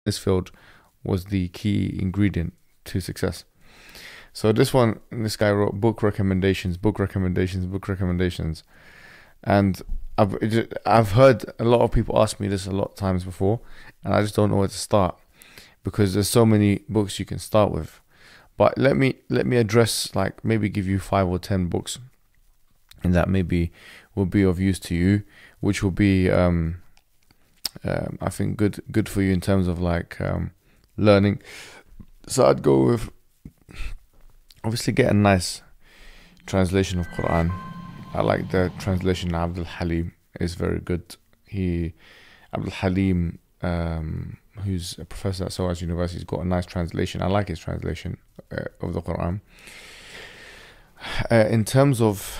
this field was the key ingredient to success. So this guy wrote book recommendations, book recommendations, book recommendations, and I've heard a lot of people ask me this a lot of times before, and I just don't know where to start because there's so many books you can start with. But let me address, like, maybe give you 5 or 10 books, and that maybe will be of use to you, which will be I think good for you in terms of like learning. So I'd go with, obviously, get a nice translation of Quran. I like the translation. Abdul Halim is very good. Abdul Halim, who's a professor at SOAS University, has got a nice translation. I like his translation of the Quran. In terms of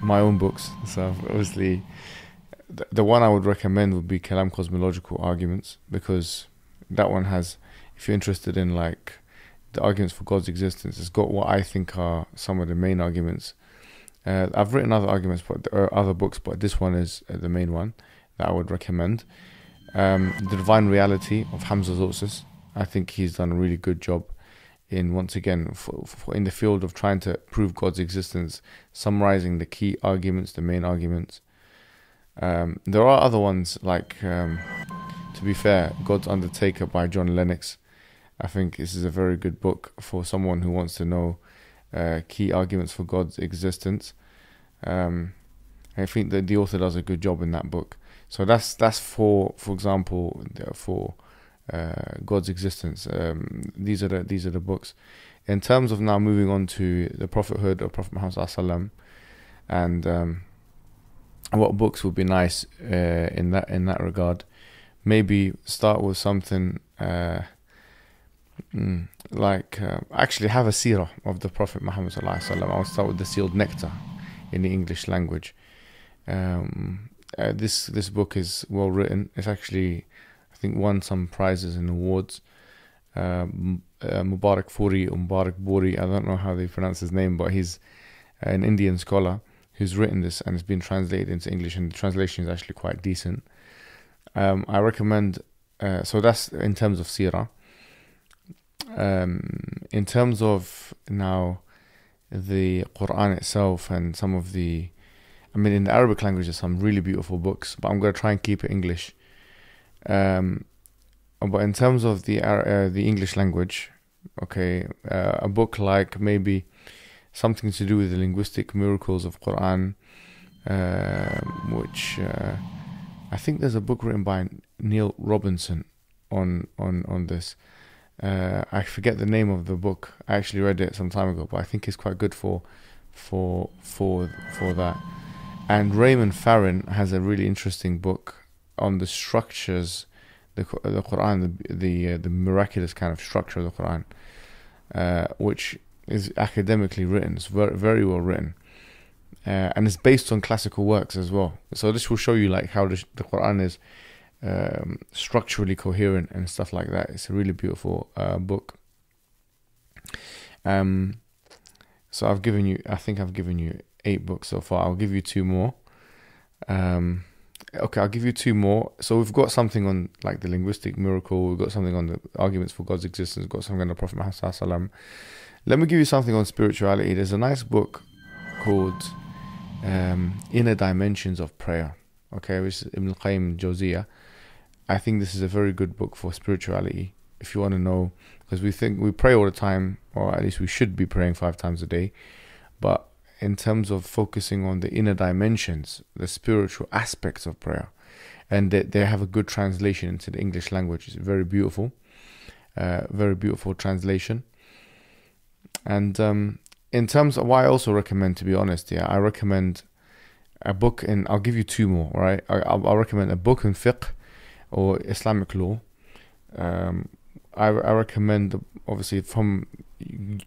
my own books, so obviously the one I would recommend would be Kalam Cosmological Arguments, because that one has, if you're interested in like the arguments for God's existence, it's got what I think are some of the main arguments. I've written other arguments, but other books, but this one is the main one that I would recommend. The Divine Reality of Hamza Zosis. I think he's done a really good job in, once again, for in the field of trying to prove God's existence, summarizing the key arguments, the main arguments. There are other ones like, to be fair, God's Undertaker by John Lennox. I think this is a very good book for someone who wants to know key arguments for God's existence. I think that the author does a good job in that book. So that's for example, for God's existence. These are the books. In terms of now moving on to the prophethood of Prophet Muhammad sallallahu alaihi wasallam, and what books would be nice in that regard. Maybe start with something like actually have a seerah of the Prophet Muhammad sallallahu alaihi wasallam. I'll start with the Sealed Nectar in the English language. This book is well written. It's actually, I think, won some prizes and awards. Mubarak Furi or Mubarak Buri, I don't know how they pronounce his name, but he's an Indian scholar who's written this, and it's been translated into English, and the translation is actually quite decent. I recommend, so that's in terms of seerah. In terms of now the Quran itself and some of the, I mean, in the Arabic language there's some really beautiful books, but I'm going to try and keep it English. But in terms of the English language, okay, a book like maybe something to do with the linguistic miracles of Quran, which I think there's a book written by Neil Robinson on this. I forget the name of the book. I actually read it some time ago, but I think it's quite good for that. And Raymond Farron has a really interesting book on the structures, the Quran, the miraculous kind of structure of the Quran, which is academically written. It's very, very well written, and it's based on classical works as well. So this will show you like how the Quran is structurally coherent and stuff like that. It's a really beautiful book. So I think I've given you 8 books so far. I'll give you 2 more. Okay, I'll give you 2 more. So we've got something on like the linguistic miracle. We've got something on the arguments for God's existence. We've got something on the Prophet Muhammad sallallahu alaihi wasallam. Let me give you something on spirituality. There's a nice book called Inner Dimensions of Prayer. Okay, which is Ibn al-Qayyim al-Jawziyah. I think this is a very good book for spirituality if you want to know, because we think we pray all the time, or at least we should be praying 5 times a day. But in terms of focusing on the inner dimensions, the spiritual aspects of prayer, and they have a good translation into the English language. It's very beautiful translation. And in terms of what I also recommend, to be honest, I recommend a book, and I'll give you 2 more, right? I'll recommend a book in fiqh or Islamic law. I recommend, obviously,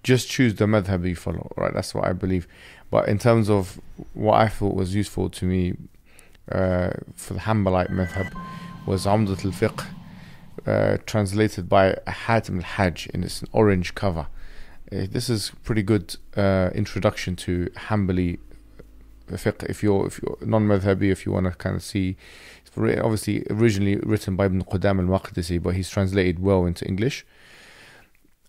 just choose the madhab you follow, right? That's what I believe. But in terms of what I thought was useful to me for the Hanbalite madhab was Umdat al-Fiqh, translated by Hatim al-Hajj, and it's an orange cover. This is pretty good introduction to Hanbali fiqh if you're non-madhabi, if you want to kind of see Obviously, originally written by Ibn Qudam al-Maqdisi, but he's translated well into English.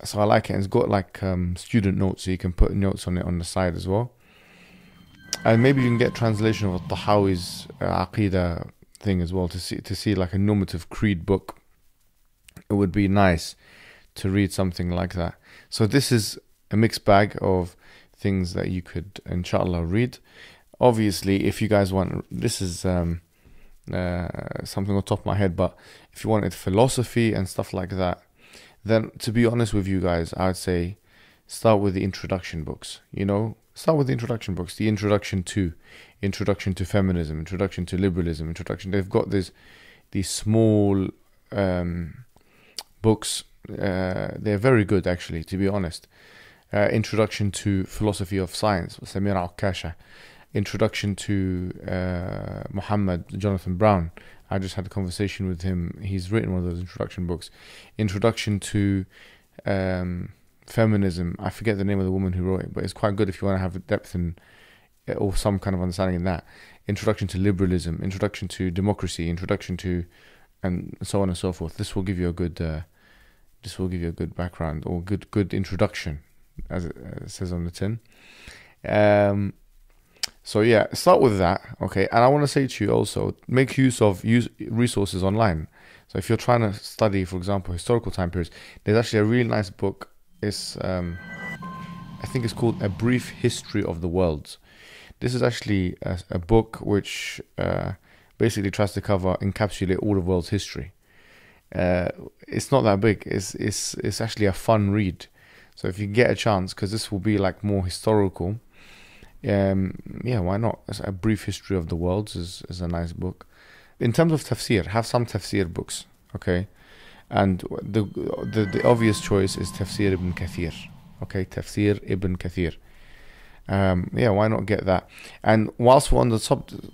So I like it. And it's got like student notes, so you can put notes on it on the side as well. And maybe you can get translation of Tahawi's Aqidah thing as well to see like a normative creed book. It would be nice to read something like that. So this is a mixed bag of things that you could, inshallah, read. Obviously, if you guys want, this is something on the top of my head, but if you wanted philosophy and stuff like that, then to be honest with you guys, I would say start with the introduction books. Start with the introduction books. The introduction to feminism, introduction to liberalism, introduction. They've got these small books. They're very good, actually, to be honest. Introduction to philosophy of science, Samir Al-Kasha. Introduction to Muhammad Jonathan Brown. I just had a conversation with him. He's written one of those introduction books. Introduction to feminism. I forget the name of the woman who wrote it, but it's quite good if you want to have a depth or some kind of understanding in that. Introduction to liberalism. Introduction to democracy. Introduction to, and so on and so forth. This will give you a good. This will give you a good background or good introduction, as it says on the tin. So yeah, start with that, okay? And I want to say to you also, make use of resources online. So if you're trying to study, for example, historical time periods, there's actually a really nice book. It's I think it's called A Brief History of the World. This is actually a book which basically tries to encapsulate all of world's history. It's not that big. It's actually a fun read. So if you get a chance, because this will be like more historical, why not? A Brief History of the World is a nice book. In terms of tafsir, have some tafsir books, okay? And the obvious choice is Tafsir Ibn Kathir, okay? Tafsir Ibn Kathir. Why not get that? And whilst we're on the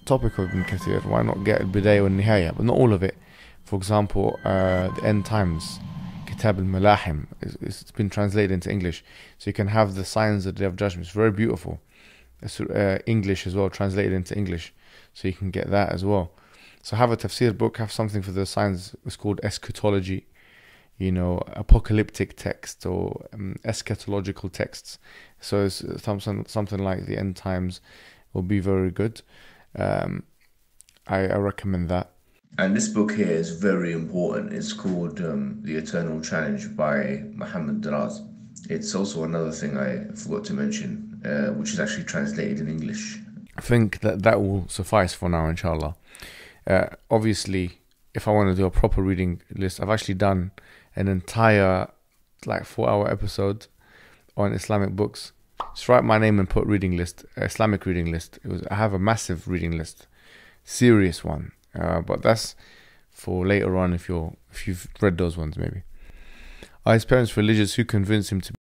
topic of Ibn Kathir, why not get Al-Bidayah wa Nihaya, but not all of it. For example, the End Times, Kitab al-Malahim, it's been translated into English, so you can have the Signs of the Day of Judgment. It's very beautiful. It's English as well, translated into English, so you can get that as well. So have a tafsir book, have something for the signs. It's called eschatology, apocalyptic text or eschatological texts. So it's something like the End Times will be very good. I recommend that. And this book here is very important. It's called The Eternal Challenge by Mohammed Hijab. It's also another thing I forgot to mention, which is actually translated in English. I think that will suffice for now, inshallah. Obviously, if I want to do a proper reading list, I've actually done an entire 4-hour episode on Islamic books. Just write my name and put reading list, Islamic reading list. I have a massive reading list, serious one. But that's for later on if you've read those ones maybe. Are his parents religious? Who convinced him to